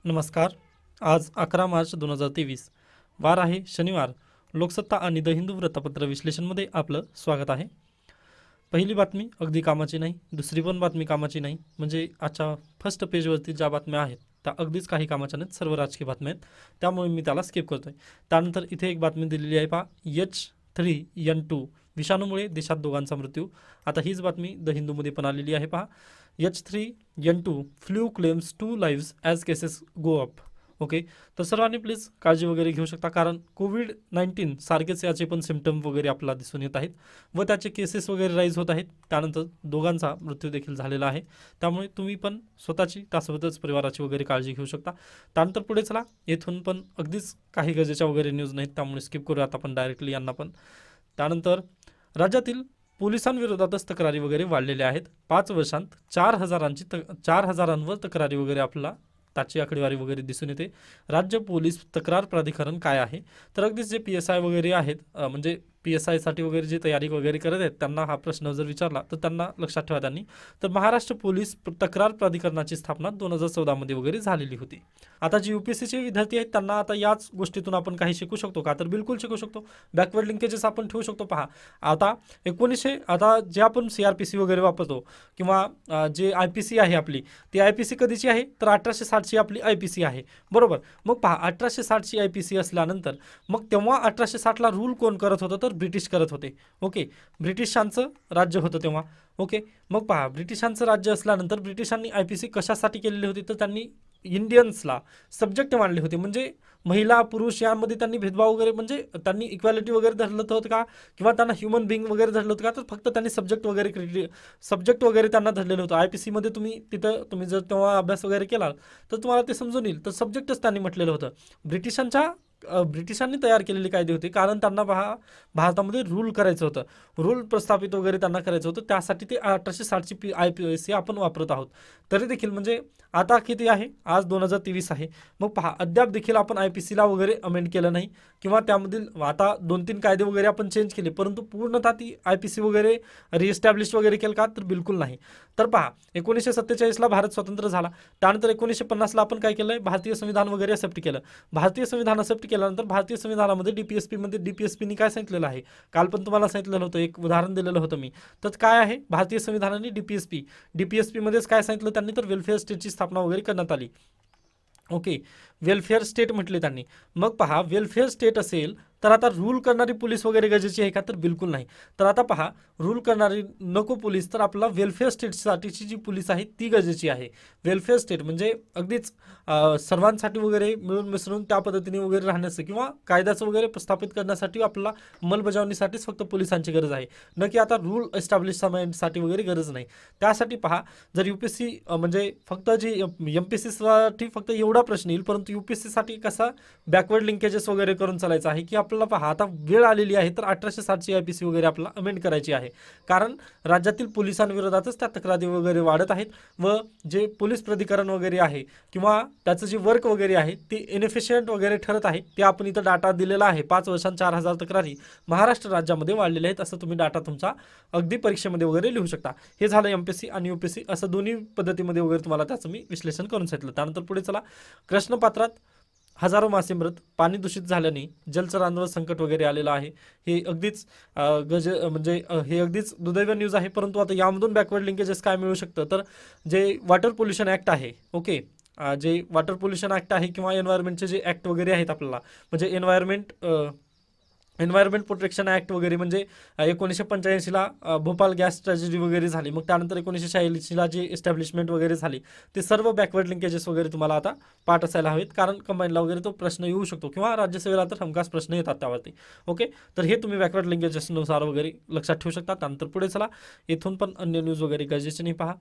नमस्कार. आज 11 मार्च 2023 वार आहे शनिवार. लोकसत्ता आणि द हिंदू वृत्तपत्र विश्लेषणमध्ये आपलं स्वागत आहे. पहिली बातमी अगदी कामाची नाही, दुसरी पण बातमी कामाची नाही. म्हणजे आजच्या फर्स्ट पेजवरती ज्या बातम्या आहेत त्या अगदीच काही कामाच्या नाहीत, सर्व राजकीय बातम्या आहेत, त्यामुळे मी त्याला स्किप करतोय. त्यानंतर इथे एक बातमी दिलेली आहे पहा, H3N2 विषाणूमुळे देशात दोघांचा मृत्यू. आता हीच बातमी द हिंदूमध्ये पण आलेली आहे पहा. H3N2 flu claims 2 lives as cases go up. Okay, तर सर्वांनी प्लीज काळजी वगैरे घेऊ शकता, कारण कोविड-19 सारखेच याचे पण सिम्पटम वगैरे आपल्याला दिसून येत आहेत व त्याचे केसेस वगैरे राईज होत आहेत. त्यानंतर दोघांचा मृत्यू देखील झालेला आहे, त्यामुळे तुम्ही पण स्वतःची त्यासोबतच परिवाराची वगैरे काळजी घेऊ शकता. त्यानंतर पुढे चला, येथून पण अगदीच काही गरजेच्या वगैरे न्यूज नाहीत, त्यामुळे स्किप करूयात आपण डायरेक्टली यांना पण. त्यानंतर राज्यातील पोलिसांविरोधातच तक्रारी वगैरे वाढलेल्या आहेत. 5 वर्षांत 4,000वर तक्रारी वगैरे आपल्याला त्याची आकडेवारी वगैरे दिसून येते. राज्य पोलीस तक्रार प्राधिकरण काय आहे, तर अगदीच जे PSI वगैरे आहेत, म्हणजे PSIसाठी वगैरे जे तयारी वगैरे करत आहेत त्यांना हा प्रश्न जर विचारला तर त्यांना लक्षात ठेवा त्यांनी, तर महाराष्ट्र पोलीस तक्रार प्राधिकरणाची स्थापना 2014 वगैरे झालेली होती. आता जे UPSCचे विद्यार्थी आहेत त्यांना आता याच गोष्टीतून आपण काही शिकू शकतो का, तर बिलकुल शिकू शकतो. बॅकवर्ड लिंकेजेस आपण ठेवू शकतो. पहा, आता आता जे आपण CRPC वगैरे वापरतो किंवा जे IPC आहे आपली, ती IPC कधीची आहे, तर 1860ची आपली IPC आहे, बरोबर. मग पहा, 1860ची IPC असल्यानंतर मग तेव्हा 1860ला रूल कोण करत होतं, तर ब्रिटिश करत होते. ओके, ब्रिटिशांचं राज्य होतं तेव्हा. ओके, मग पहा, ब्रिटिशांचं राज्य असल्यानंतर ब्रिटिशांनी IPC कशासाठी केलेली होती, तर त्यांनी इंडियन्सला सब्जेक्ट मानले होते. म्हणजे महिला पुरुष यामध्ये त्यांनी भेदभाव वगैरे, म्हणजे त्यांनी इक्वॅलिटी वगैरे धरलं होतं का, किंवा त्यांना ह्युमन बिंग वगैरे धरलं होतं का, तर फक्त त्यांनी सब्जेक्ट वगैरे त्यांना धरलेलं होतं. IPC मध्ये तुम्ही जर तेव्हा अभ्यास वगैरे केला तर तुम्हाला ते समजून येईल. तर सब्जेक्टच त्यांनी म्हटलेलं होतं. ब्रिटिशांनी तयार केलेले कायदे होते, कारण त्यांना भारतामध्ये रूल करायचं होतं, रूल प्रस्थापित वगैरे त्यांना करायचं होतं. त्यासाठी ते 1860ची IPC आपण वापरत आहोत. तरी देखील म्हणजे आता किती आहे, आज 2023 आहे. मग पहा, अद्याप देखील आपण IPCला वगैरे अमेंड केलं नाही, किंवा त्यामधील आता 2-3 कायदे वगैरे आपण चेंज केले, परंतु पूर्णतः ती IPC वगैरे रिएस्टॅब्लिश वगैरे केलं का, तर बिलकुल नाही. तर पहा, 1947ला भारत स्वतंत्र झाला. त्यानंतर 1950ला आपण काय केलं, भारतीय संविधान वगैरे एक्सेप्ट केलं. भारतीय संविधान एक्सेप्ट केल्यानंतर भारतीय संविधानामध्ये DPSPनी काय सांगितलेलं आहे, काल पण तुम्हाला सांगितलेलं होतं, एक उदाहरण दिलेलं होतं मी. तर काय आहे भारतीय संविधानाने DPSP मध्येच काय सांगितलं त्यांनी, तर वेलफेअर स्टेटची स्थापना वगैरे करण्यात आली. ओके, वेलफेअर स्टेट म्हटले त्यांनी. मग पहा, वेलफेअर स्टेट असेल तर आता रूल करणारी पोलीस वगैरे गरजेची आहे का, तर बिलकुल नाही. तर आता पहा, रूल करणारी नको पोलीस, तर आपला वेलफेअर स्टेटसाठीची जी पोलीस आहे ती गरजेची आहे. वेलफेअर स्टेट म्हणजे अगदीच सर्वांसाठी वगैरे मिळून मिसळून त्या पद्धतीने वगैरे राहण्याचं किंवा कायद्याचं वगैरे प्रस्थापित करण्यासाठी आपल्याला अंमलबजावणीसाठीच फक्त पोलिसांची गरज आहे, न की आता रूल एस्टॅब्लिशमेंटसाठी वगैरे गरज नाही. त्यासाठी पहा, जर UPSC म्हणजे फक्त जी MPSCसाठी फक्त एवढा प्रश्न येईल, परंतु UPSCसाठी कसा बॅकवर्ड लिंकेजेस वगैरे करून चालायचं आहे, की आपल्याला पहा आता वेळ आलेली आहे, तर 1860ची IPC वगैरे आपल्याला अमेंड करायची आहे, कारण राज्यातील पोलिसांविरोधातच त्या तक्रारी वगैरे वाढत आहेत व जे पोलीस प्राधिकरण वगैरे आहे किंवा त्याचं जे वर्क वगैरे आहे ते इनएफिशियंट वगैरे ठरत आहे. ते आपण इथं डाटा दिलेला आहे. 5 वर्षांत 4,000 तक्रारी महाराष्ट्र राज्यामध्ये वाढलेल्या आहेत, असं तुम्ही डाटा तुमचा अगदी परीक्षेमध्ये वगैरे लिहू शकता. हे झालं MPSC आणि UPSC, असं दोन्ही पद्धतीमध्ये वगैरे तुम्हाला त्याचं मी विश्लेषण करून सांगितलं. त्यानंतर पुढे चला, कृष्णपात्रात हजारो मासे मृत, पाणी दूषित झाल्याने जलचरांवर संकट वगैरे आलेलं आहे. हे अगदीच हे अगदीच दुर्दैवी न्यूज आहे. परंतु आता यामधून बॅकवर्ड लिंकेजेस काय मिळू शकतं, तर जे वॉटर पोल्युशन ॲक्ट आहे, ओके, जे वॉटर पोल्युशन ॲक्ट आहे किंवा एन्व्हायरमेंटचे जे ॲक्ट वगैरे आहेत आपल्याला, म्हणजे एन्व्हायरमेंट प्रोटेक्शन ॲक्ट वगैरे, म्हणजे 1985ला भोपाळ गॅस ट्रॅजेडी वगैरे झाली. मग त्यानंतर 1986ला जे एस्टॅब्लिशमेंट वगैरे झाली, ते सर्व बॅकवर्ड लिंकेजेस वगैरे तुम्हाला आता पाठ असायला हवेत, कारण कंबाईनला वगैरे तो प्रश्न येऊ शकतो किंवा राज्यसेवेला तर हमखास प्रश्न येतात त्यावरती. ओके, तर हे तुम्ही बॅकवर्ड लिंकेजेसनुसार वगैरे लक्षात ठेवू शकता. त्यानंतर पुढे चला, इथून पण अन्य न्यूज वगैरे गरजेचे नाही. पहा,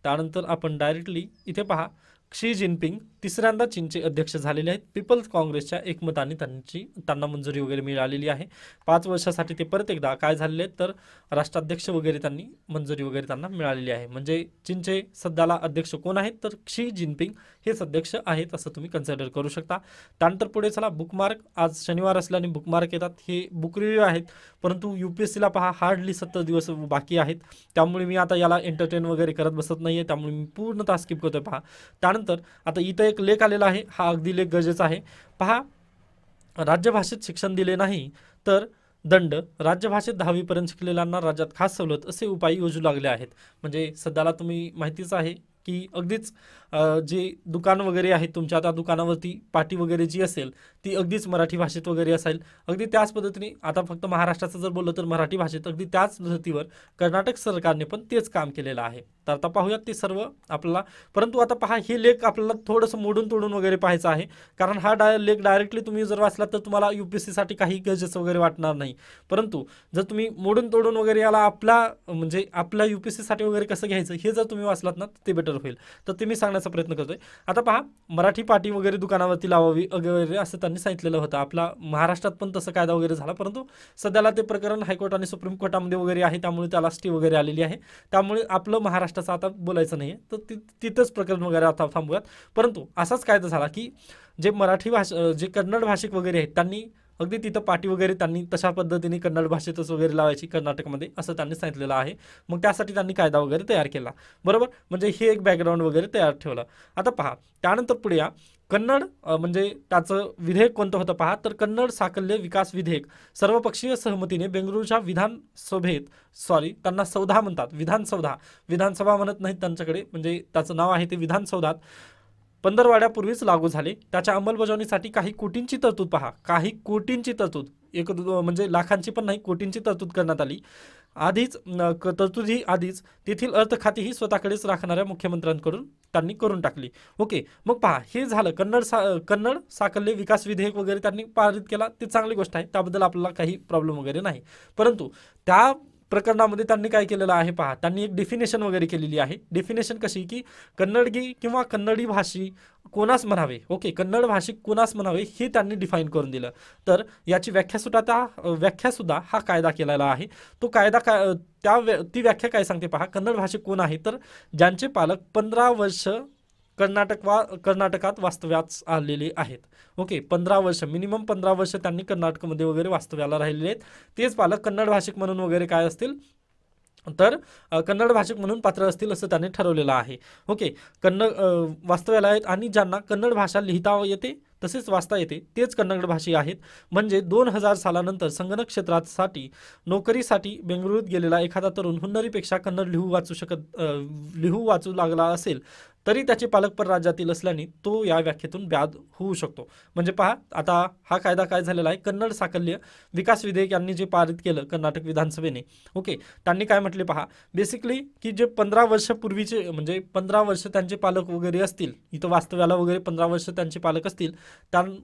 त्यानंतर आपण डायरेक्टली इथे पहा, शी जिनपिंग तिसऱ्यांदा चीनचे अध्यक्ष झालेले आहेत. पीपल्स काँग्रेसच्या एकमताने त्यांना मंजुरी वगैरे मिळालेली आहे. 5 वर्षासाठी ते परत एकदा काय झालेले आहेत, तर राष्ट्राध्यक्ष वगैरे त्यांनी मंजुरी वगैरे त्यांना मिळालेली आहे. म्हणजे चीनचे सध्याला अध्यक्ष कोण आहेत, तर शी जिनपिंग हेच अध्यक्ष आहेत, असं तुम्ही कन्सिडर करू शकता. त्यानंतर पुढे चला, बुकमार्क. आज शनिवार असल्याने बुकमार्क येतात, हे बुक रिव्ह्यू आहेत, परंतु UPSCला पहा हार्डली 70 दिवस बाकी आहेत, त्यामुळे मी आता याला एंटरटेन वगैरे करत बसत नाही आहे, त्यामुळे मी पूर्णतः स्किप करतोय. पहा, त्यानंतर त्यानंतर आता इथं एक लेख आलेला आहे, हा अगदी लेख गरजेचा आहे. पहा, राज्यभाषेत शिक्षण दिले नाही तर दंड, राज्यभाषेत 10वी पर्यंत शिकलेल्यांना राज्यात खास सवलत असे उपाय योजू लागले आहेत. म्हणजे सध्याला तुम्ही माहितीच आहे की अगदीच जे दुकान वगैरे आहेत तुमच्या, त्या दुकानावरती पाटी वगैरे जी असेल ती अगदीच मराठी भाषेत वगैरे असेल. अगदी त्याच पद्धतीने आता फक्त महाराष्ट्राचं जर बोललं तर मराठी भाषेत, अगदी त्याच धर्तीवर कर्नाटक सरकारने पण तेच काम केलेलं आहे. तर आता पाहूयात ते सर्व आपल्याला. परंतु आता पहा, हे लेख आपल्याला थोडंसं मोडून तोडून वगैरे पाहायचं आहे, कारण हा लेख डायरेक्टली तुम्ही जर वाचला तर तुम्हाला UPSC साठी काही गरजेचं वगैरे वाटणार नाही. परंतु जर तुम्ही मोडून तोडून वगैरे याला म्हणजे आपल्या UPSC साठी वगैरे कसं घ्यायचं हे जर तुम्ही वाचलात ना ते बेटर होईल. तर ते मी सांगण्याचा प्रयत्न करतोय. आता पहा, मराठी पाटी वगैरे दुकानावरती लावावी वगैरे असं त्यांनी सांगितलेलं होतं. आपला महाराष्ट्रात पण तसं कायदा वगैरे झाला, परंतु सध्याला ते प्रकरण हायकोर्ट आणि सुप्रीम कोर्टामध्ये वगैरे आहे, त्यामुळे त्याला स्टे वगैरे आलेली आहे. त्यामुळे आपलं महाराष्ट्राचं आता बोलायचं नाही आहे, तर तिथंच प्रकरण वगैरे आता थांबूयात. परंतु असाच कायदा झाला की जे मराठी भाषा, जे कन्नड भाषिक वगैरे आहेत त्यांनी अगदी तिथं पाटी वगैरे त्यांनी तशा पद्धतीने कन्नड भाषेतच वगैरे लावायची कर्नाटकमध्ये, असं त्यांनी सांगितलेलं आहे. मग त्यासाठी त्यांनी कायदा वगैरे तयार केला, बरोबर. म्हणजे हे एक बॅकग्राऊंड वगैरे तयार ठेवलं. आता पहा, त्यानंतर पुढे या. कन्नड म्हणजे त्याचं विधेयक कोणतं होतं पहा, तर कन्नड साकल्य विकास विधेयक सर्वपक्षीय सहमतीने बेंगळुरूच्या विधानसभेत, त्यांना सौधा म्हणतात, विधानसभा म्हणत नाहीत त्यांच्याकडे, म्हणजे त्याचं नाव आहे ते विधानसौधात, पंधरवड्यापूर्वीच लागू झाले. त्याच्या अंमलबजावणीसाठी काही कोटींची तरतूद, पहा काही कोटींची तरतूद, म्हणजे लाखांची पण नाही, कोटींची तरतूद करण्यात आली. तरतूद ही आधीच तेथील अर्थ खातीही स्वतःकडेच राखणाऱ्या मुख्यमंत्र्यांकडून त्यांनी करून टाकली. ओके, मग पहा, हे झालं कन्नड साकल्य विकास विधेयक वगैरे त्यांनी पारित केला, ते चांगली गोष्ट आहे, त्याबद्दल आपल्याला काही प्रॉब्लेम वगैरे नाही. परंतु त्या प्रकरणामध्ये त्यांनी काय केलेलं आहे पहा, त्यांनी एक डेफिनेशन वगैरे केलेली आहे. डेफिनेशन कशी की कन्नडगी किंवा कन्नडी भाषी कोणास म्हणावे, ओके, कन्नड भाषिक कोणास म्हणावे हे त्यांनी डिफाईन करून दिलं. तर याची व्याख्यासुद्धा हा कायदा केलेला आहे. तो कायदा ती व्याख्या काय सांगते पहा, कन्नड भाषिक कोण आहे तर ज्यांचे पालक 15 वर्ष कर्नाटकात वास्तव्यास आलेले आहेत. ओके, 15 वर्ष, मिनिमम 15 वर्ष त्यांनी कर्नाटकमध्ये वगैरे वास्तव्याला राहिलेले आहेत, तेच पालक कन्नड भाषिक म्हणून वगैरे काय असतील तर कन्नड भाषिक म्हणून पात्र असतील, असं त्यांनी ठरवलेलं आहे. ओके, वास्तव्याला आहेत आणि ज्यांना कन्नड भाषा लिहिता येते तसेच वाचता येते तेच कन्नड भाषी आहेत. म्हणजे 2000 सालानंतर संगणक क्षेत्रासाठी नोकरीसाठी बेंगळुरूत गेलेला एखादा तरुण हुन्नरीपेक्षा कन्नड लिहू वाचू लागला असेल तरी त्याचे पालक परराज्यातील असल्याने तो या व्याख्येतून बाद होऊ शकतो. म्हणजे पहा, आता हा कायदा काय झालेला आहे, कन्नड साकल्य विकास विधेयक यांनी जे पारित केलं कर्नाटक विधानसभेने. ओके, त्यांनी काय म्हटले पहा, बेसिकली की जे 15 वर्ष पूर्वीचे, म्हणजे 15 वर्ष त्यांचे पालक वगैरे असतील, इथं वास्तव्याला वगैरे 15 वर्ष त्यांचे पालक असतील,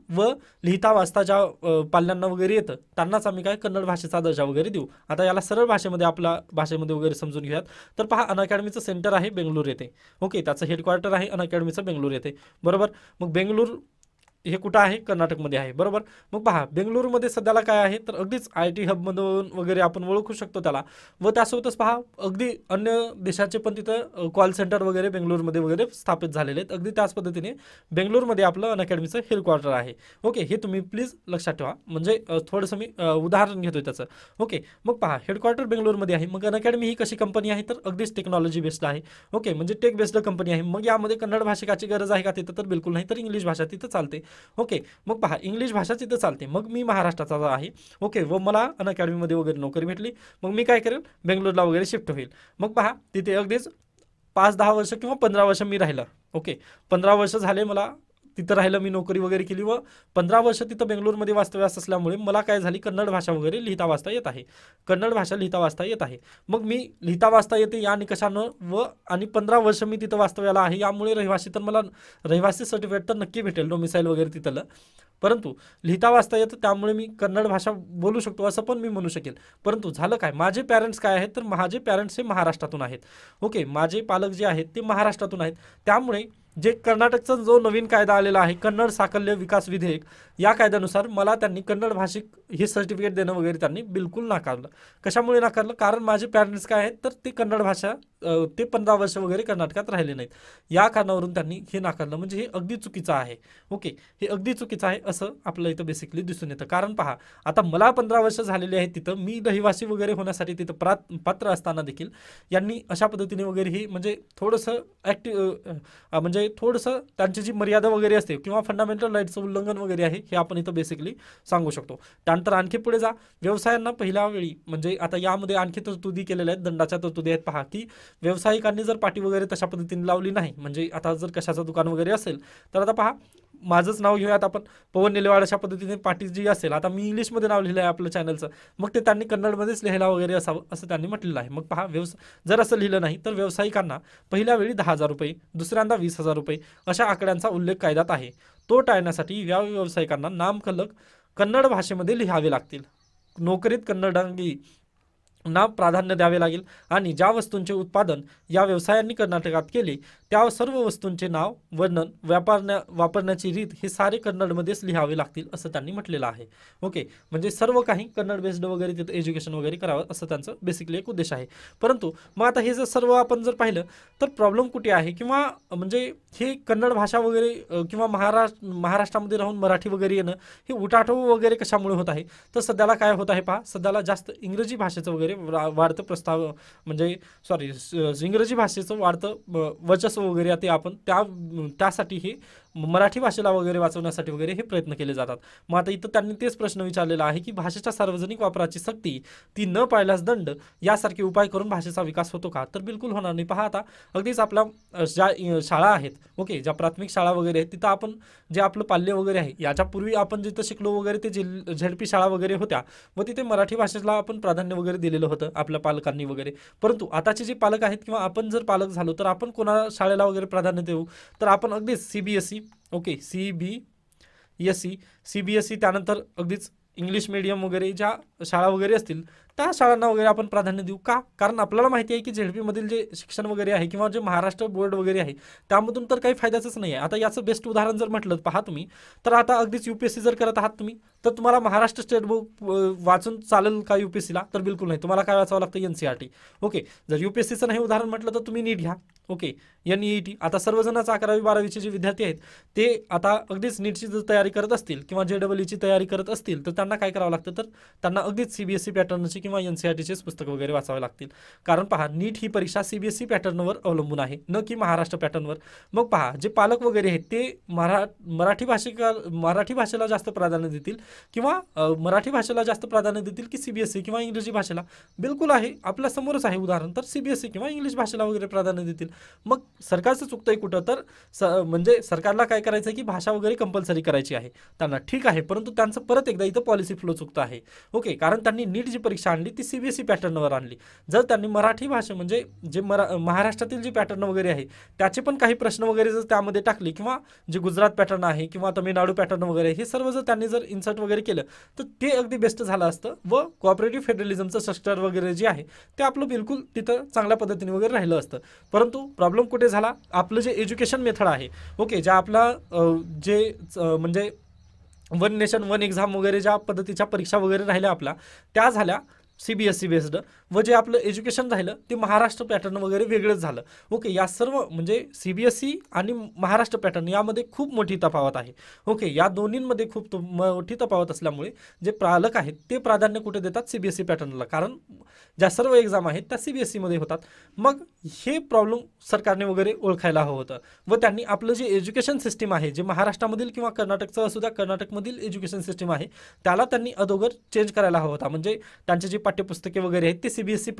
व लिहिता वाचता ज्या पाल्यांना वगैरे येतं त्यांनाच आम्ही काय कन्नड भाषेचा दर्जा वगैरे देऊ. आता याला सरळ भाषेमध्ये, आपल्या भाषेमध्ये वगैरे समजून घेऊयात. तर पहा, अनअकॅडमीचं सेंटर आहे बेंगळूर येथे. ओके, त्याचं हेडक्वार्टर आहे अनअकॅडमीचं बेंगळूर येथे, बरोबर. मग बेंगळूर हे कुठं आहे, कर्नाटकमध्ये आहे, बरोबर. मग पहा, बेंगळुरूमध्ये सध्याला काय आहे तर अगदीच IT हबमधून वगैरे आपण ओळखू शकतो त्याला. व त्यासोबतच पहा, अगदी अन्य देशाचे पण तिथं कॉल सेंटर वगैरे बेंगळुरूमध्ये वगैरे स्थापित झालेले आहेत. अगदी त्याच पद्धतीने बेंगळुरूमध्ये आपलं अनअकॅडमीचं हेडक्वार्टर आहे. ओके, हे तुम्ही प्लीज लक्षात ठेवा, म्हणजे थोडंसं मी उदाहरण घेतोय त्याचं. ओके, मग पहा, हेडक्वार्टर बेंगळुरूमध्ये आहे. मग अनअकॅडमी ही कशी कंपनी आहे तर अगदीच टेक्नॉलॉजी बेस्ड आहे. ओके, म्हणजे टेक बेस्ड कंपनी आहे. मग यामध्ये कन्नड भाषिकाची गरज आहे का तिथं तर बिलकुल नाही, तर इंग्लिश भाषा तिथं चालते. ओके, मग पहा, इंग्लिश भाषा तिथं चालते. मग मी महाराष्ट्राचा आहे, ओके, व मला अनअकॅडमीमध्ये वगैरे नोकरी भेटली, मग मी काय करेल, बेंगळूरला वगैरे शिफ्ट होईल. मग पहा, तिथे अगदीच 5-10 वर्ष किंवा 15 वर्ष मी राहिलं. ओके, 15 वर्ष झाले मला तिथं राहिलं, मी नोकरी वगैरे केली व 15 वर्ष तिथं बेंगळूरमध्ये वास्तव्यास असल्यामुळे मला काय झाली, कन्नड भाषा वगैरे लिहिता वाचता येत आहे. कन्नड भाषा लिहिता वाचता येत आहे. मग मी लिहिता वाचता येते या निकषानं आणि 15 वर्ष मी तिथं वास्तव्याला आहे, यामुळे रहिवासी तर मला रहिवासी सर्टिफिकेट तर नक्की भेटेल, डोमिसाईल वगैरे तिथलं. परंतु लिहिता वाचता येतं, त्यामुळे मी कन्नड भाषा बोलू शकतो असं पण मी म्हणू शकेल. परंतु झालं काय, माझे पॅरेंट्स काय आहेत तर माझे पॅरेंट्स हे महाराष्ट्रातून आहेत. ओके, माझे पालक जे आहेत ते महाराष्ट्रातून आहेत. त्यामुळे जे कर्नाटकचा जो नवीन कायदा आलेला आहे कन्नड साकल्य विकास विधेयक, या कायद्यानुसार मला त्यांनी कन्नड भाषिक हे सर्टिफिकेट देणं वगैरे त्यांनी बिलकुल नाकारलं. कशामुळे नाकारलं, कारण माझे पॅरेंट्स काय आहेत तर ते कन्नड भाषा ते 15 वर्ष वगैरे कर्नाटकात राहिले नाहीत. या कारणावरून त्यांनी हे नाकारलं. म्हणजे हे अगदी चुकीचं आहे. ओके, हे अगदी चुकीचं आहे असं आपल्याला इथं बेसिकली दिसून येतं. कारण पहा, आता मला 15 वर्ष झालेली आहेत तिथं, मी रहिवासी वगैरे होण्यासाठी तिथं पात्र असताना देखील यांनी अशा पद्धतीने वगैरे ही म्हणजे थोडंसं म्हणजे थोडंसं त्यांची जी मर्यादा वगैरे असते किंवा फंडामेंटल राईट्सचं उल्लंघन वगैरे आहे हे आपण इथं बेसिकली सांगू शकतो. त्यानंतर आणखी पुढे जा, व्यवसायांना पहिल्या वेळी म्हणजे आता यामध्ये आणखी तरतुदी केलेल्या आहेत, दंडाच्या तरतुदी आहेत. पहा की व्यावसायिकांनी जर पाटी वगैरे तशा पद्धतीने लावली नाही, म्हणजे आता जर कशाचं दुकान वगैरे असेल तर आता पहा, माझंच नाव घेऊयात आपण, पवन निलेवाड, अशा पद्धतीने पाटी जी असेल, आता मी इंग्लिशमध्ये नाव लिहिलं आहे आपलं चॅनलचं, मग ते त्यांनी कन्नडमध्येच लिहायला वगैरे असावं असं त्यांनी म्हटलेलं आहे. मग पहा, जर असं लिहिलं नाही तर व्यावसायिकांना पहिल्या वेळी 10,000 रुपये, दुसऱ्यांदा 20,000 रुपये अशा आकड्यांचा उल्लेख कायद्यात आहे. तो टाळण्यासाठी या व्यावसायिकांना नामफलक कन्नड भाषेमध्ये लिहावे लागतील. नोकरीत कन्नडांगी ना प्राधान्य द्यावे लागेल आणि ज्या वस्तूंचे उत्पादन या व्यवसायांनी कर्नाटकात केले त्या सर्व वस्तूंचे नाव, वर्णन, वापरण्याची रीत हे सारे कन्नडमध्येच लिहावे लागतील असं त्यांनी म्हटलेलं आहे. ओके, म्हणजे सर्व काही कन्नड बेस्ड वगैरे तिथं एज्युकेशन वगैरे करावं असं त्यांचं बेसिकली एक उद्देश आहे. परंतु मग आता हे जर सर्व आपण जर पाहिलं तर प्रॉब्लेम कुठे आहे, किंवा म्हणजे हे कन्नड भाषा वगैरे किंवा महाराष्ट्रामध्ये राहून मराठी वगैरे येणं हे उठाठव वगैरे कशामुळे होत आहे, तर सध्याला काय होत आहे पहा, सध्याला जास्त इंग्रजी भाषेचं वगैरे वाढतं प्रस्ताव, म्हणजे इंग्रजी भाषेचं वाढतं वर्चस्व वगैरे ते आपण त्यासाठी हे मराठी भाषेला वगैरे वाचवण्यासाठी वगैरे हे प्रयत्न केले जातात. मग आता इथं त्यांनी तेच प्रश्न विचारलेला आहे की भाषेच्या सार्वजनिक वापराची सक्ती, ती न पाळल्यास दंड, यासारखे उपाय करून भाषेचा विकास होतो का, तर बिलकुल होणार नाही. पहा आता अगदीच आपल्या ज्या शाळा आहेत, ओके, ज्या प्राथमिक शाळा वगैरे आहेत तिथं आपण जे आपलं पाल्य वगैरे आहे, याच्यापूर्वी आपण जिथं शिकलो वगैरे ते झेडपी शाळा वगैरे होत्या व तिथे मराठी भाषेला आपण प्राधान्य वगैरे दिलेलं होतं आपल्या पालकांनी वगैरे. परंतु आताचे जे पालक आहेत किंवा आपण जर पालक झालो तर आपण कोणा शाळेला वगैरे प्राधान्य देऊ, तर आपण अगदीच CBSE, ओके, CBSE त्यानंतर अगदीच इंग्लिश मीडियम वगैरे ज्या शाळा वगैरे असतील त्या शाळांना वगैरे आपण प्राधान्य देऊ का, कारण आपल्याला माहिती आहे की झेडपीमधील जे शिक्षण वगैरे आहे किंवा जे महाराष्ट्र बोर्ड वगैरे आहे त्यामधून तर काही फायद्याचंच नाही आहे. आता याचं बेस्ट उदाहरण जर म्हटलं पहा तुम्ही, तर आता अगदीच UPSC जर करत आहात तुम्ही, तर तुम्हाला महाराष्ट्र स्टेट बुक वाचून चालेल का UPSCला, तर बिलकुल नाही. तुम्हाला काय वाचावं लागतं, NCERT. ओके, जर UPSCचं नाही उदाहरण म्हटलं तर तुम्ही नीट घ्या, ओके, NEET. आता सर्वजणच 11वी-12वीचे जे विद्यार्थी आहेत ते आता अगदीच नीटची जर तयारी करत असतील किंवा JEEची तयारी करत असतील तर त्यांना काय करावं लागतं, तर त्यांना अगदीच CBSE पॅटर्नची किंवा NCERTचेच पुस्तक वगैरे वाचावे लागतील. कारण पहा, नीट ही परीक्षा CBSE पॅटर्नवर अवलंबून आहे, न की महाराष्ट्र पॅटर्नवर. मग पहा, जे पालक वगैरे आहेत ते मराठी भाषेला जास्त प्राधान्य देतील किंवा मराठी भाषेला जास्त प्राधान्य देतील की CBSE किंवा इंग्रजी भाषेला, बिलकुल आहे, आपल्या समोरच आहे उदाहरण. तर CBSE किंवा इंग्लिश भाषेला वगैरे प्राधान्य देतील. मग सरकारचं चुकतंय कुठं, तर म्हणजे सरकारला काय करायचं की भाषा वगैरे कंपल्सरी करायची आहे त्यांना, ठीक आहे, परंतु त्यांचं परत एकदा इथं पॉलिसी फ्लो चुकतं आहे. ओके, कारण त्यांनी नीट जी परीक्षा आणली ती CBSE पॅटर्नवर आणली. जर त्यांनी मराठी भाषा म्हणजे जे महाराष्ट्रातील जे पॅटर्न वगैरे आहे त्याचे पण काही प्रश्न वगैरे जर त्यामध्ये टाकले किंवा जे गुजरात पॅटर्न आहे किंवा तमिळनाडू पॅटर्न वगैरे हे सर्व जर त्यांनी जर इन्सर्ट वगैरे केलं तर ते अगदी बेस्ट झालं असतं व कोऑपरेटिव्ह फेडरलिझमचं स्ट्रक्चर वगैरे जे आहे ते आपलं बिलकुल तिथं चांगल्या पद्धतीने वगैरे राहिलं असतं. परंतु प्रॉब्लेम कुठे झाला, आपलं जे एज्युकेशन मेथड आहे, ओके, ज्या आपला म्हणजे वन नेशन वन एक्झाम वगैरे ज्या पद्धतीच्या परीक्षा वगैरे राहिल्या आपल्या, त्या झाल्या CBSE बेस्ड, व जे आपलं एज्युकेशन राहिलं ते महाराष्ट्र पॅटर्न वगैरे वेगळंच झालं. ओके, या सर्व म्हणजे CBSE आणि महाराष्ट्र पॅटर्न यामध्ये खूप मोठी तफावत आहे. ओके, या दोन्हींमध्ये खूप मोठी तफावत असल्यामुळे जे पालक आहेत ते प्राधान्य कुठे देतात, CBSE पॅटर्नला, कारण ज्या सर्व एक्झाम आहेत त्या CBSE मध्ये होतात. मग हे प्रॉब्लेम सरकारने वगैरे ओळखायला हवं होतं व त्यांनी आपलं जे एज्युकेशन सिस्टीम आहे, जे महाराष्ट्रामधील किंवा कर्नाटकचं सुद्धा कर्नाटकमधील एज्युकेशन सिस्टीम आहे त्याला त्यांनी अगोदर चेंज करायला हवा होता. म्हणजे त्यांचे जे पाठ्यपुस्तके वगैरे आहेत ते CBSE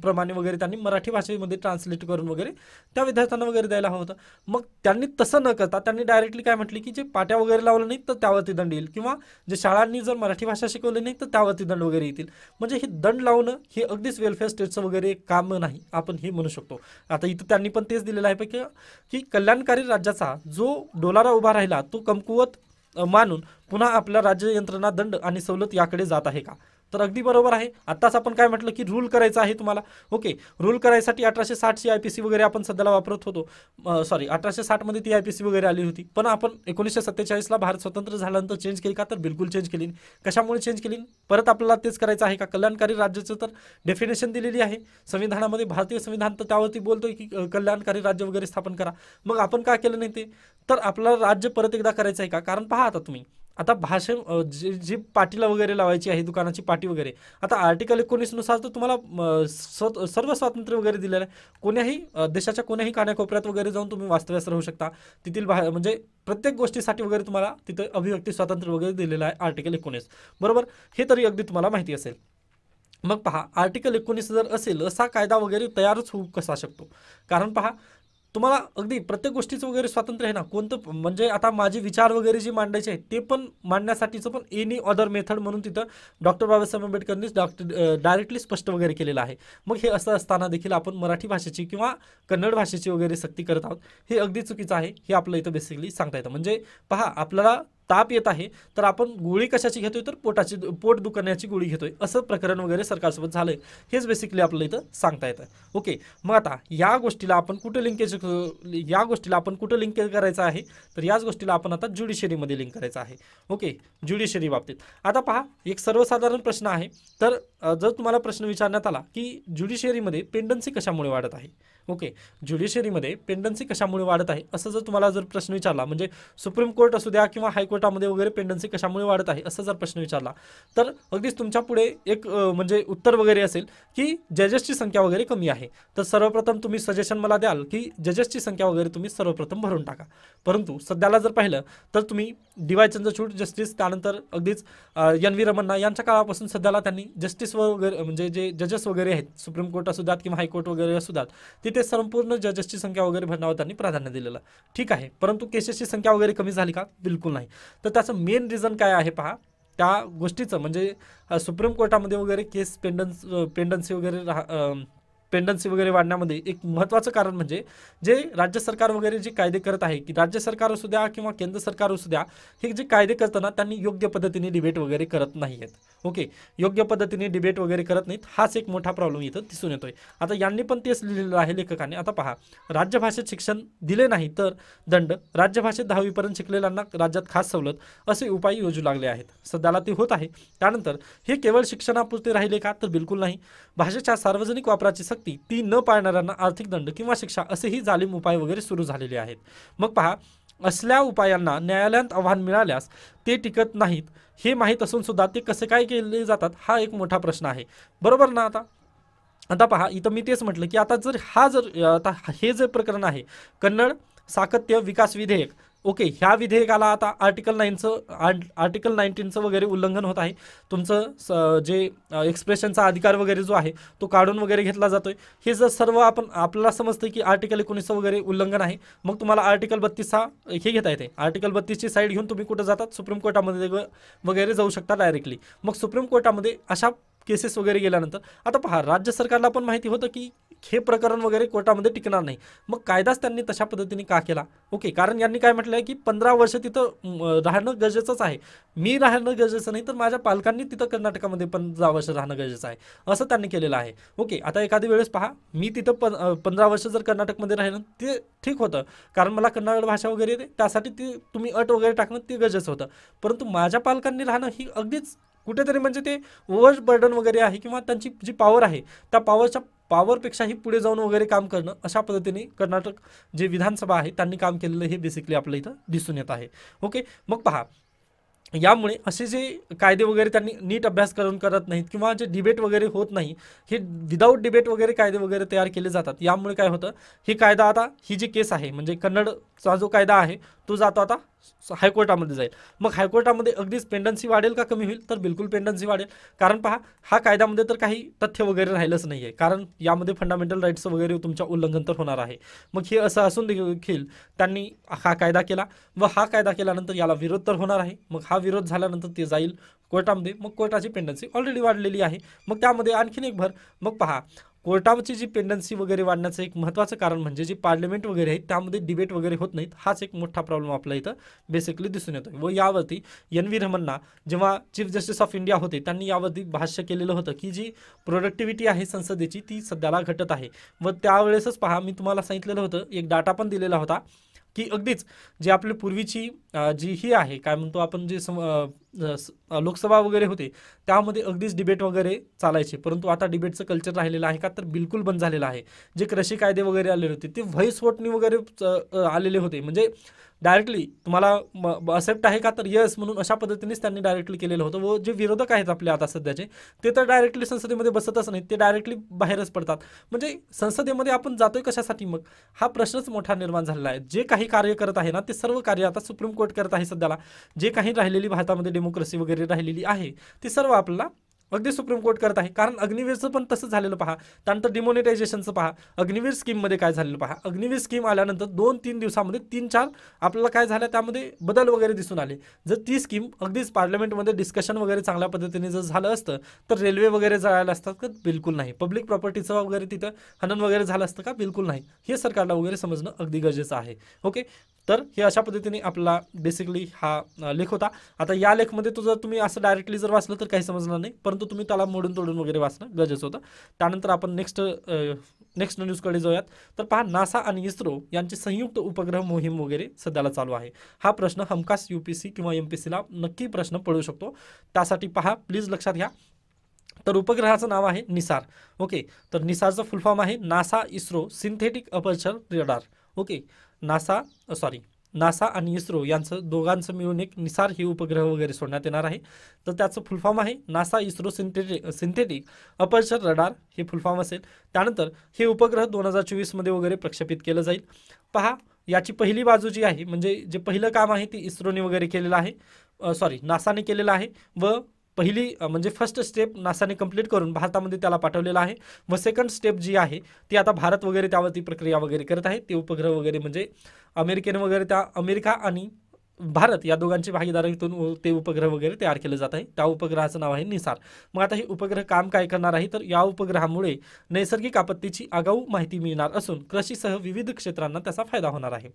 प्रमाणे वगैरे त्यांनी मराठी भाषेमध्ये ट्रान्सलेट करून वगैरे त्या विद्यार्थ्यांना वगैरे द्यायला हवं होतं. मग त्यांनी तसं न करता त्यांनी डायरेक्टली काय म्हटले की जे पाट्या वगैरे लावलं नाही तर त्यावरती दंड येईल, किंवा जे शाळांनी जर मराठी भाषा शिकवली नाही तर त्यावरती दंड वगैरे येतील. म्हणजे हे दंड लावणं हे अगदीच वेलफेअर स्टेटचं वगैरे काम नाही, आपण हे म्हणू शकतो. आता इथं त्यांनी पण तेच दिलेलं आहे की कल्याणकारी राज्याचा जो डोलारा उभा राहिला तो कमकुवत मानून पुन्हा आपल्या राज्य यंत्रणा दंड आणि सवलत याकडे जात आहे का, तर अगदी बरोबर आहे. आत्ताच आपण काय म्हटलं की रूल करायचं आहे तुम्हाला. ओके, रूल करायसाठी 1860ची IPC वगैरे आपण सध्याला वापरत होतो. सॉरी, 1860 मध्ये ती IPC वगैरे आली होती, पण आपण 1947ला भारत स्वतंत्र झाल्यानंतर चेंज केली का? तर बिलकुल चेंज केली. कशामुळे चेंज केली? परत आपल्याला तेच करायचं आहे का? कल्याणकारी राज्याचं तर डेफिनेशन दिलेली आहे संविधानामध्ये, भारतीय संविधान तर त्यावरती बोलतोय की कल्याणकारी राज्य वगैरे स्थापन करा. मग आपण काय केलं नाही ते? तर आपल्याला राज्य परत एकदा करायचं आहे का? कारण पहा आता तुम्ही, आता भाषण जी पाटीला वगैरे लावायची आहे, दुकानाची पाटी वगैरे, आता आर्टिकल 19 नुसार तर तुम्हाला सर्व स्वातंत्र्य वगैरे दिलेलं आहे. कोण्याही देशाच्या कोण्याही कानाकोपऱ्यात वगैरे जाऊन तुम्ही वास्तव्यास राहू शकता. तिथील म्हणजे प्रत्येक गोष्टीसाठी वगैरे तुम्हाला तिथे अभिव्यक्ती स्वातंत्र्य वगैरे दिलेलं आहे आर्टिकल 19, बरोबर. हे तरी अगदी तुम्हाला माहिती असेल. मग पहा, आर्टिकल 19 जर असेल, असा कायदा वगैरे तयारच होऊ कसा शकतो? कारण पहा, तुम्हाला अगदी प्रत्येक गोष्टीचं वगैरे स्वातंत्र्य आहे ना. कोणतं म्हणजे आता माझे विचार वगैरे जे मांडायचे आहेत ते पण मांडण्यासाठीचं पण एनी अदर मेथड म्हणून तिथं डॉक्टर बाबासाहेब आंबेडकरांनी डायरेक्टली स्पष्ट वगैरे केलेलं आहे. मग हे असं असताना देखील आपण मराठी भाषेची किंवा कन्नड भाषेची वगैरे सक्ती करत आहोत, हे अगदी चुकीचं आहे. हे आपलं इथं बेसिकली सांगता येतं. म्हणजे पहा, आपल्याला ताप येत आहे तर आपण गोळी कशाची घेतोय? तर पोट दुखण्याची गोळी घेतोय, असं प्रकरण वगैरे सरकारसोबत झालंय. हेच बेसिकली आपल्याला इथं सांगता येतं. ओके, मग आता या गोष्टीला आपण कुठे लिंक करायचं आहे? तर याच गोष्टीला आपण आता ज्युडिशरीमध्ये लिंक करायचं आहे. ओके, ज्युडिशरी बाबतीत आता पहा, एक सर्वसाधारण प्रश्न आहे. तर जर तुम्हाला प्रश्न विचारण्यात आला की ज्युडिशरीमध्ये पेंडन्सी कशामुळे वाढत आहे? ओके, ज्युडिशरीमध्ये पेंडन्सी कशामुळे वाढत आहे असं जर तुम्हाला जर प्रश्न विचारला, म्हणजे सुप्रीम कोर्ट असू द्या किंवा हायकोर्टामध्ये वगैरे पेंडन्सी कशामुळे वाढत आहे असं जर प्रश्न विचारला, तर अगदीच तुमच्या पुढे एक म्हणजे उत्तर वगैरे असेल की जजेसची संख्या वगैरे कमी आहे. तर सर्वप्रथम तुम्ही सजेशन मला द्याल की जजेसची संख्या वगैरे तुम्ही सर्वप्रथम भरून टाका. परंतु सध्याला जर पाहिलं तर तुम्ही DY चंद्रचूड जस्टिस, त्यानंतर अगदीच NV रमन्ना यांच्या काळापासून सध्याला त्यांनी जस्टिस वगैरे म्हणजे जे जजेस वगैरे आहेत, सुप्रीम कोर्ट असू द्यात किंवा हायकोर्ट वगैरे असू द्यात, तिथे संपूर्ण जजेसची संख्या वगैरे भरण्यावर त्यांनी प्राधान्य दिलेलं. ठीक आहे, परंतु केसेसची संख्या वगैरे कमी झाली का? बिलकुल नाही. तर त्याचं मेन रिझन काय आहे पहा, त्या गोष्टीचं म्हणजे सुप्रीम कोर्टामध्ये वगैरे केस पेंडन्सी वगैरे वाढण्यामध्ये एक महत्त्वाचं कारण म्हणजे जे राज्य सरकार वगैरे जे कायदे करत आहे, की राज्य सरकार असू द्या किंवा केंद्र सरकार असू द्या, हे जे कायदे करताना त्यांनी योग्य पद्धतीने डिबेट वगैरे करत नाही आहेत. ओके, योग्य पद्धतीने डिबेट वगैरे करत नाहीत, हाच एक मोठा प्रॉब्लेम इथं दिसून येतोय. आता यांनी पण तेच लिहिलेलं आहे लेखकाने. आता पहा, राज्यभाषेत शिक्षण दिले नाही तर दंड, राज्यभाषेत 10वी शिकलेल्यांना राज्यात खास सवलत, असे उपाय योजू लागले आहेत. सध्याला ते होत आहे. त्यानंतर हे केवळ शिक्षणापुरते राहिले का? तर बिलकुल नाही. भाषेच्या सार्वजनिक वापराची सक्ती, ती न पाळणाऱ्यांना आर्थिक दंड किंवा शिक्षा, असेही जालीम उपाय वगैरे सुरू झालेले आहेत. मग पहा, असल्या उपायांना न्यायालयात आव्हान मिळाल्यास ते टिकत नाहीत हे माहीत असून सुद्धा ते कसे काय केले जातात, हा एक मोठा प्रश्न आहे. बरोबर ना? आता पहा, इथं मी तेच म्हटलं की आता हे जे प्रकरण आहे, कन्नड सातत्य विकास विधेयक, ओके, ह्या विधेयकाला आता आर्टिकल 19चं वगैरे उल्लंघन होत आहे. तुमचं जे एक्सप्रेशनचा अधिकार वगैरे जो आहे तो काढून वगैरे घेतला जातोय. हे जर सर्व आपल्याला समजतं की आर्टिकल 19चं वगैरे उल्लंघन आहे, मग तुम्हाला आर्टिकल 32चा हे घेता येते. आर्टिकल 32ची साईड घेऊन तुम्ही कुठं जातात? सुप्रीम कोर्टामध्ये वगैरे जाऊ शकता डायरेक्टली. मग सुप्रीम कोर्टामध्ये अशा केसेस वगैरे गेल्यानंतर आता पहा, राज्य सरकारला पण माहिती होतं की हे प्रकरण वगैरे कोर्टामध्ये टिकणार नाही. मग कायदाच त्यांनी तशा पद्धतीने का केला? ओके, कारण यांनी काय म्हटलं आहे की 15 वर्ष तिथं राहणं गरजेचंच आहे. मी राहणं गरजेचं नाही, तर माझ्या पालकांनी तिथं कर्नाटकामध्ये 15 वर्ष राहणं गरजेचं आहे, असं त्यांनी केलेलं आहे. ओके, आता एखादी वेळेस पहा, मी तिथं 15 वर्ष जर कर्नाटकमध्ये राहिलं ते ठीक होतं, कारण मला कन्नड भाषा वगैरे येते, त्यासाठी ती तुम्ही अट वगैरे टाकणं ते गरजेचं होतं. परंतु माझ्या पालकांनी राहणं ही अगदीच कुठेतरी म्हणजे ते ओव्हर बर्डन वगैरे आहे, किंवा त्यांची जी पॉवर आहे त्या पॉवरपेक्षाही पुढे जाऊन वगैरे काम करणं, अशा पद्धतीने कर्नाटक जे विधानसभा आहे त्यांनी काम केलेलं हे बेसिकली आपल्या इथं दिसून येत आहे. ओके, मग पहा, यामुळे असे जे कायदे वगैरे त्यांनी नीट अभ्यास करून करत नाहीत, किंवा जे डिबेट वगैरे होत नाही, हे विदाऊट डिबेट वगैरे कायदे वगैरे तयार केले जातात. यामुळे काय होतं, ही कायदा आता ही जी केस आहे म्हणजे कन्नडचा जो कायदा आहे तो जातो आता हायकोर्टामध्ये जाईल. मग हायकोर्टामध्ये अगदीच पेंडन्सी वाढेल का कमी होईल? तर बिलकुल पेंडन्सी वाढेल. कारण पहा, हा कायद्यामध्ये तर काही तथ्य वगैरे राहिलंच नाही आहे, कारण यामध्ये फंडामेंटल राईट्स वगैरे तुमच्या उल्लंघन तर होणार आहे. मग हे असं असून देखील त्यांनी हा कायदा केला, व हा कायदा केल्यानंतर याला विरोध तर होणार आहे. मग हा विरोध झाल्यानंतर ते जाईल कोर्टामध्ये. मग कोर्टाची पेंडन्सी ऑलरेडी वाढलेली आहे, मग त्यामध्ये आणखीन एक भर. मग पहा, कोर्टाची जी पेंडन्सी वगैरे वाढण्याचं एक महत्त्वाचं कारण म्हणजे जी पार्लमेंट वगैरे आहे त्यामध्ये डिबेट वगैरे होत नाहीत, हाच एक मोठा प्रॉब्लेम आपल्या इथं बेसिकली दिसून येतो. व यावरती एन व्ही रमन्ना जेव्हा चीफ जस्टिस ऑफ इंडिया होते त्यांनी यावरती भाष्य केलेलं होतं की जी प्रोडक्टिव्हिटी आहे संसदेची ती सध्याला घटत आहे. व त्यावेळेसच पहा मी तुम्हाला सांगितलेलं होतं, एक डाटा पण दिलेला होता की अगदीच जी आपली पूर्वीची जी ही आहे काय म्हणतो आपण जे लोकसभा वगैरे होते त्यामध्ये अगदीच डिबेट वगैरे चालायचे, परंतु आता डिबेटचं कल्चर राहिलेलं आहे का तर बिलकुल बंद झालेलं आहे. जे कृषी कायदे वगैरे आलेले होते ते व्हॉइस वोटनी वगैरे आलेले होते, म्हणजे डायरेक्टली तुम्हाला एक्सेप्ट आहे का तर यस म्हणून अशा पद्धतीनेच त्यांनी डायरेक्टली केलेलं होतं. व जे विरोधक आहेत आपले आता सध्याचे ते तर डायरेक्टली संसदेमध्ये बसतच नाहीत, ते डायरेक्टली बाहेरच पडतात. म्हणजे संसदेमध्ये आपण जातोय कशासाठी मग, हा प्रश्नच मोठा निर्माण झालेला आहे. जे काही कार्य करत आहे ना ते सर्व कार्य आता सुप्रीम कोर्ट करत आहे सध्याला. जे काही राहिलेली भारतामध्ये डेमोक्रेसी वगैरे राहिलेली आहे ते सर्व आपल्याला अगदी सुप्रीम कोर्ट करत आहे. कारण अग्निवीरचं पण तसं झालेलं पहा. त्यानंतर डिमॉनिटायझेशनचं पहा, अग्निवीर स्कीममध्ये काय झालेलं पहा. अग्निवीर स्कीम आल्यानंतर 2-3 दिवसामध्ये 3-4 आपल्याला काय झालं त्यामध्ये बदल वगैरे दिसून आले. जर ती स्कीम अगदीच पार्लमेंटमध्ये डिस्कशन वगैरे चांगल्या पद्धतीने जर झालं असतं तर रेल्वे वगैरे जळायला असतात का बिलकुल नाही. पब्लिक प्रॉपर्टीचं वगैरे तिथं हनन वगैरे झालं असतं का बिलकुल नाही. हे सरकारला वगैरे समजणं अगदी गरजेचं आहे. ओके, तर हे अशा पद्धतीने आपला बेसिकली हा लेख होता. आता या लेखमध्ये जर तुम्ही असं डायरेक्टली जर वाचलं तर काही समजणार नाही, परंतु तुम्ही त्याला मोडून तोडून वगैरे वाचणं गरजेचं होतं. त्यानंतर आपण नेक्स्ट न्यूजकडे जाऊयात. तर पहा, नासा आणि इस्रो यांची संयुक्त उपग्रह मोहीम वगैरे सध्याला चालू आहे. हा प्रश्न हमखास UPSC किंवा MPSCला नक्की प्रश्न पडू शकतो. त्यासाठी पहा प्लीज लक्षात घ्या. तर उपग्रहाचं नाव आहे निसार. ओके, तर निसारचं फुल फॉर्म आहे NASA ISRO synthetic aperture radar. Okay, NASA आणि इस्रो यांचं दोघांचं मिळून एक निसार हे उपग्रह वगैरे सोडण्यात येणार आहे. तर त्याचं फुल फॉर्म आहे NASA ISRO synthetic aperture radar हे फुल फॉर्म असेल. त्यानंतर हे उपग्रह 2024 मध्ये वगैरे प्रक्षेपित केलं जाईल. पहा, याची पहिली बाजू जी आहे म्हणजे जे पहिलं काम आहे ते इस्रोने वगैरे केलेलं आहे, नासाने केलेलं आहे. व पहिली म्हणजे फर्स्ट स्टेप नासाने कंप्लीट करून भारतामध्ये त्याला पाठवलेला आहे. व सेकंड स्टेप जी आहे ती आता भारत वगैरे त्यावरती प्रक्रिया वगैरे करत आहे. ते उपग्रह वगैरे म्हणजे अमेरिकेने वगैरे अमेरिका आणि भारत या दोघांची भागीदारीतून ते उपग्रह वगैरे तयार केले जात आहे. त्या उपग्रहाचं नाव आहे निसार. मग आता हे उपग्रह काम काय करणार आहे तर या उपग्रहामुळे नैसर्गिक आपत्तीची आगाऊ माहिती मिळणार असून कृषीसह विविध क्षेत्रांना त्याचा फायदा होणार आहे.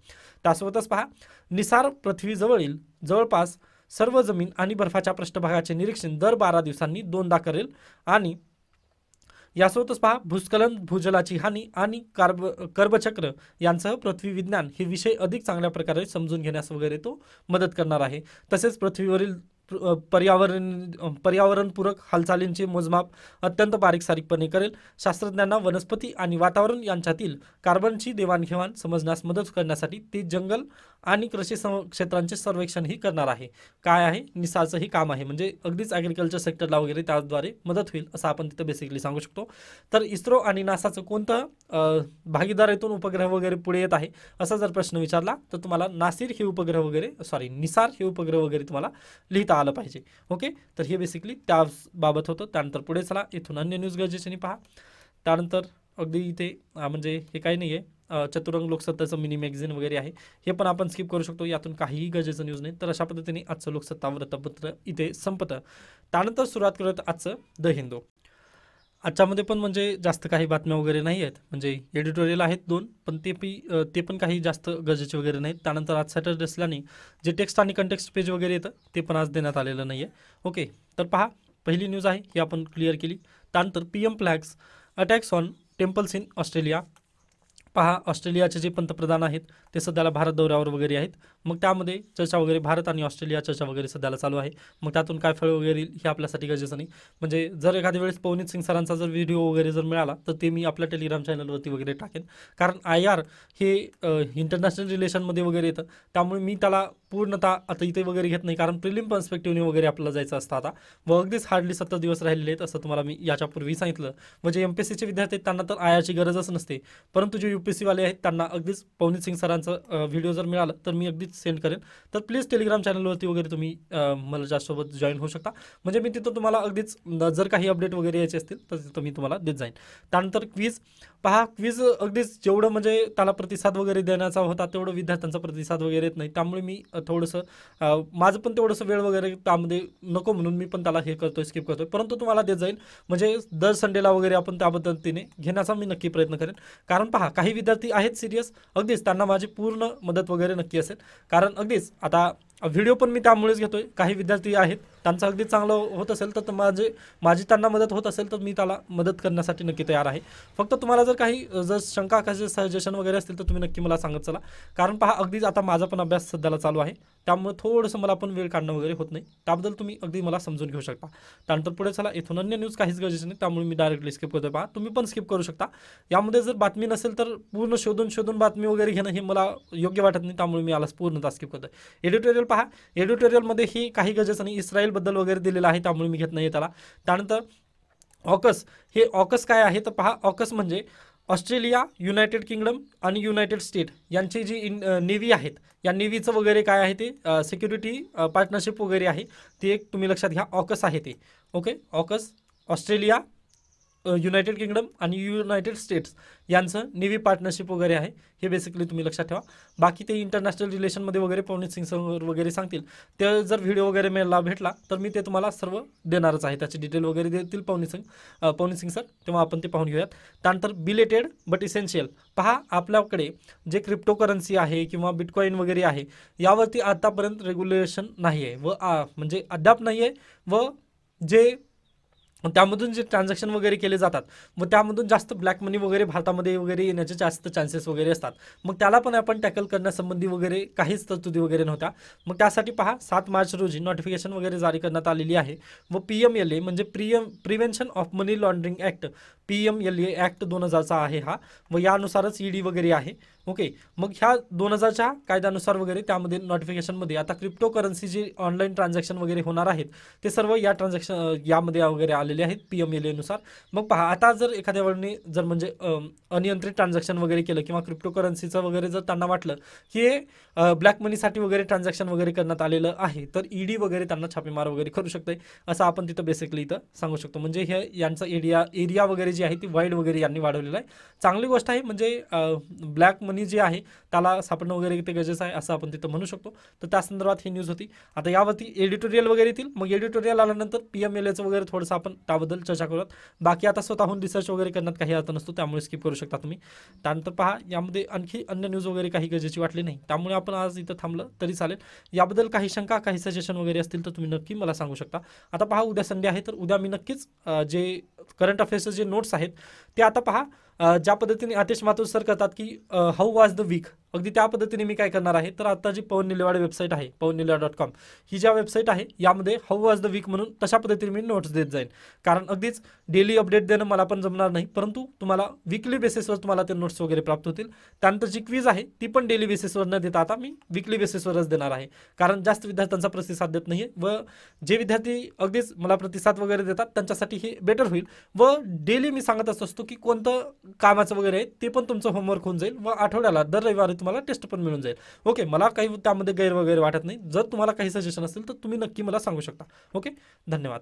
त्यासोबतच पहा, निसार पृथ्वीजवळील जवळपास सर्व जमीन आणि बर्फाच्या पृष्ठभागाचे निरीक्षण दर 12 दिवसांनी 2दा करेल. आणि यासोबतच पहा, भूस्खलन, भूजलाची हानी आणि कर्बचक्र यांसह पृथ्वी विज्ञान हे विषय अधिक चांगल्या प्रकारे समजून घेण्यास वगैरे तो मदत करणार आहे. तसेच पृथ्वीवरील पर्यावरणपूरक हालचालींचे मोजमाप अत्यंत बारीकसारीकपणे करेल. शास्त्रज्ञांना वनस्पती आणि वातावरण यांच्यातील कार्बनची देवाणघेवाण समजण्यास मदत करण्यासाठी ते जंगल आणि कृषी क्षेत्रांचे सर्वेक्षणही करणार आहे. काय आहे निसारचं हे काम आहे, म्हणजे अगदीच ॲग्रिकल्चर सेक्टरला वगैरे त्याद्वारे मदत होईल असं आपण तिथं बेसिकली सांगू शकतो. तर इस्रो आणि नासाचं कोणतं भागीदारीतून उपग्रह वगैरे पुढे येत आहे असा जर प्रश्न विचारला तर तुम्हाला निसार हे उपग्रह वगैरे तुम्हाला लिहिता आलं पाहिजे. ओके, तर हे बेसिकली त्याबाबत होतं. त्यानंतर पुढे चला, इथून अन्य न्यूज गरजेचे पहा. त्यानंतर अगदी इथे म्हणजे हे काही नाही आहे, चतुरंग लोकसत्ताचं मिनी मॅगझिन वगैरे आहे, हे पण आपण स्किप करू शकतो, यातून काहीही गरजेचं न्यूज नाही. तर अशा पद्धतीने आजचं लोकसत्ता वृत्तपत्र इथे संपतं. त्यानंतर सुरुवात करत आजचं द हिंदू. आजच्यामध्ये पण म्हणजे जास्त काही बातम्या वगैरे नाही आहेत, म्हणजे एडिटोरियल आहेत 2, पण ते पण काही जास्त गरजेचे वगैरे नाहीत. त्यानंतर आज सॅटर्डे असल्याने जे टेक्स्ट आणि कंटेक्स्ट पेज वगैरे येतं ते पण आज देण्यात आलेलं नाही आहे. ओके, तर पहा, पहिली न्यूज आहे ही आपण क्लिअर केली. त्यानंतर PM flags attacks on temples in Australia. पहा, ऑस्ट्रेलियाचे जे पंतप्रधान आहेत ते सध्याला भारत दौऱ्यावर वगैरे आहेत. मग त्यामध्ये चर्चा वगैरे भारत आणि ऑस्ट्रेलिया चर्चा वगैरे सध्याला चालू आहे. मग त्यातून काय फळ वगैरे हे आपल्यासाठी गरजेचं नाही. म्हणजे जर एखाद्या वेळेस पवनीत सिंग सरांचा जर व्हिडिओ वगैरे जर मिळाला तर ते मी आपल्या टेलिग्राम चॅनलवरती वगैरे टाकेन. कारण IR हे इंटरनॅशनल रिलेशनमध्ये वगैरे येतं, त्यामुळे मी त्याला पूर्णतः आता इथे वगैरे घेत नाही, कारण प्रिलिम पर्स्पेक्टिव्हने वगैरे आपल्याला जायचं असतं आता. व अगदीच हार्डली 70 दिवस राहिलेले आहेत असं तुम्हाला मी याच्यापूर्वी सांगितलं. म्हणजे MPSCचे विद्यार्थी त्यांना तर IRची गरजच नसते, परंतु जे UPSCवाले आहेत त्यांना अगदीच पवनीत सिंग सरांचं व्हिडिओ जर मिळालं तर मी अगदीच सेंड करेन. तर प्लीज टेलिग्राम चॅनलवरती वगैरे तुम्ही मला जास्तसोबत जॉईन होऊ शकता. म्हणजे मी तिथं तुम्हाला अगदीच जर काही अपडेट वगैरे यायचे असतील तर तिथं मी तुम्हाला देत जाईन. त्यानंतर क्विज पहा, क्विज अगदीच जेवढं म्हणजे त्याला प्रतिसाद वगैरे देण्याचा होता तेवढं विद्यार्थ्यांचा प्रतिसाद वगैरे येत नाही, त्यामुळे मी थोडंसं माझं पण तेवढंसं वेळ वगैरे त्यामध्ये नको म्हणून मी पण त्याला हे करतोय, स्किप करतोय, परंतु तुम्हाला देत जाईल म्हणजे दर संडेला वगैरे आपण त्या पद्धतीने घेण्याचा मी नक्की प्रयत्न करेन. कारण पहा काही विद्यार्थी आहेत सिरियस, अगदीच त्यांना माझी पूर्ण मदत वगैरे नक्की असेल. कारण अगदीच आता व्हिडिओ पण मी त्यामुळेच घेतोय, काही विद्यार्थी आहेत त्यांचं अगदी चांगलं होत असेल तर माझी त्यांना मदत होत असेल तर मी त्याला मदत करण्यासाठी नक्की तयार आहे. फक्त तुम्हाला जर काही जर शंका काही सजेशन वगैरे असतील तर तुम्ही नक्की मला सांगत चला. कारण पहा अगदीच आता माझा पण अभ्यास सध्याला चालू आहे, त्यामुळे थोडंसं मला पण वेळ काढणं वगैरे होत नाही, त्याबद्दल तुम्ही अगदी मला समजून घेऊ शकता. त्यानंतर पुढे चला, इथून अन्य न्यूज काहीच गरजेचं नाही, त्यामुळे मी डायरेक्टली स्किप करतोय. पहा तुम्ही पण स्किप करू शकता. यामध्ये जर बातमी नसेल तर पूर्ण शोधून बातमी वगैरे घेणं हे मला योग्य वाटत नाही, त्यामुळे मी याला पूर्णतः स्किप करतोय. एडिटोरियल पहा, एडिटोरियलमध्ये ही काही गरजेचं नाही, इस्रायलबद्दल वगैरे दिलेलं आहे, त्यामुळे मी घेत नाही त्याला. त्यानंतर ऑकस, हे ऑकस काय आहे तर पहा, ऑकस म्हणजे ऑस्ट्रेलिया, युनायटेड किंगडम आणि युनायटेड स्टेट यांची जी नेव्ही आहेत, या नेव्हीचं वगैरे काय आहे ते सिक्युरिटी पार्टनरशिप वगैरे आहे, ते एक तुम्ही लक्षात घ्या, ऑकस आहे ते. Okay, AUKUS Australia, United kingdom आणि युनायटेड स्टेट्स यांचं नेव्ही पार्टनरशिप वगैरे आहे, हे बेसिकली तुम्ही लक्षात ठेवा. बाकी ते इंटरनॅशनल रिलेशनमध्ये वगैरे पवनीत सिंग सर वगैरे सांगतील, ते जर व्हिडिओ वगैरे मला भेटला तर मी ते तुम्हाला सर्व देणारच आहे, त्याची डिटेल वगैरे देतील पवनीत सिंग सर, तेव्हा आपण ते पाहून घेऊयात. त्यानंतर बिलेटेड बट इसेन्शियल, पहा आपल्याकडे जे क्रिप्टोकरन्सी आहे किंवा बिटकॉईन वगैरे आहे यावरती आतापर्यंत रेग्युलेशन नाही आहे, व म्हणजे अद्याप नाही आहे, व जे त्यामधून जे ट्रान्झॅक्शन वगैरे केले जातात व त्यामधून जास्त ब्लॅक मनी वगैरे भारतामध्ये वगैरे येण्याचे जास्त चान्सेस वगैरे असतात, मग त्याला पण आपण टॅकल करण्यासंबंधी वगैरे काहीच तरतुदी वगैरे नव्हत्या. मग त्यासाठी पहा 7 मार्च रोजी नोटिफिकेशन वगैरे जारी करण्यात आलेली आहे, व PMLA म्हणजे prevention of money laundering act, PMLA act 2000चा आहे हा, व यानुसारच ED वगैरे आहे. ओके, मग ह्या 2000च्या कायद्यानुसार वगैरे त्यामध्ये नोटिफिकेशनमध्ये आता क्रिप्टोकरन्सी जे ऑनलाईन ट्रान्झॅक्शन वगैरे होणार आहेत ते सर्व या यामध्ये वगैरे आलेले आहेत PMLA नुसार. मग पहा आता जर एखाद्या वेळी जर म्हणजे अनियंत्रित ट्रान्झॅक्शन वगैरे केलं किंवा क्रिप्टोकरन्सीचं वगैरे जर त्यांना वाटलं की हे ब्लॅक मनीसाठी वगैरे ट्रान्झॅक्शन वगैरे करण्यात आलेलं आहे तर ED वगैरे त्यांना छापेमार वगैरे करू शकते, असं आपण तिथं बेसिकली इथं सांगू शकतो. म्हणजे हे यांचा एरिया वगैरे जी आहे ती वाईड वगैरे यांनी वाढवलेलं आहे, चांगली गोष्ट आहे. म्हणजे ब्लॅक मनी जे आहे त्याला सापडणं वगैरे ते गरजेचं आहे असं आपण तिथं म्हणू शकतो. तर त्या संदर्भात ही न्यूज होती. आता यावरती एडिटोरियल वगैरे येतील, मग एडिटोरियल आल्यानंतर PMLAचं वगैरे थोडंसं आपण त्याबद्दल चर्चा करूयात. बाकी आता स्वतःहून रिसर्च वगैरे करण्यात काही अर्थ नसतो, त्यामुळे स्किप करू शकता तुम्ही. त्यानंतर पहा यामध्ये आणखी अन्य न्यूज वगैरे काही गरजेची वाटली नाही, त्यामुळे आपण आज इथं थांबलं तरी चालेल. याबद्दल काही शंका काही सजेशन वगैरे असतील तर तुम्ही नक्की मला सांगू शकता. आता पहा उद्या संडे आहे, तर उद्या मी नक्कीच जे करंट अफेअर्सचे जे नोट्स आहेत ते आता पहा ज्या पद्धतीने आतिश माथुर सर करतात की हाऊ वॉज द वीक, अगदी त्या पद्धतीने मी काय करणार आहे तर आता जी पवन निलेवाडे वेबसाईट आहे pawannilewaade.com ही ज्या वेबसाईट आहे यामध्ये हाऊ वॉज द वीक म्हणून तशा पद्धतीने मी नोट्स देत जाईन. कारण अगदीच डेली अपडेट देणं मला पण जमणार नाही, परंतु तुम्हाला वीकली बेसिसवर तुम्हाला ते नोट्स वगैरे प्राप्त होतील. त्यानंतर जी क्विज आहे ती पण डेली बेसिसवर न देता आता मी वीकली बेसिसवरच देणार आहे, कारण जास्त विद्यार्थ्यांचा प्रतिसाद देत नाही आहे, व जे विद्यार्थी अगदीच मला प्रतिसाद वगैरे देतात त्यांच्यासाठी हे बेटर होईल. व डेली मी सांगत असतो की कोणतं कामाचं वगैरे आहे ते पण तुमचं होमवर्क होऊन जाईल, व आठवड्याला दर रविवारी तुम्हाला टेस्ट पण मिळून जाईल. ओके, मला काही त्यामध्ये गैर वगैरे वाटत नाही. जर तुम्हाला काही सजेशन असेल तर तुम्ही नक्की मला सांगू शकता. ओके, धन्यवाद.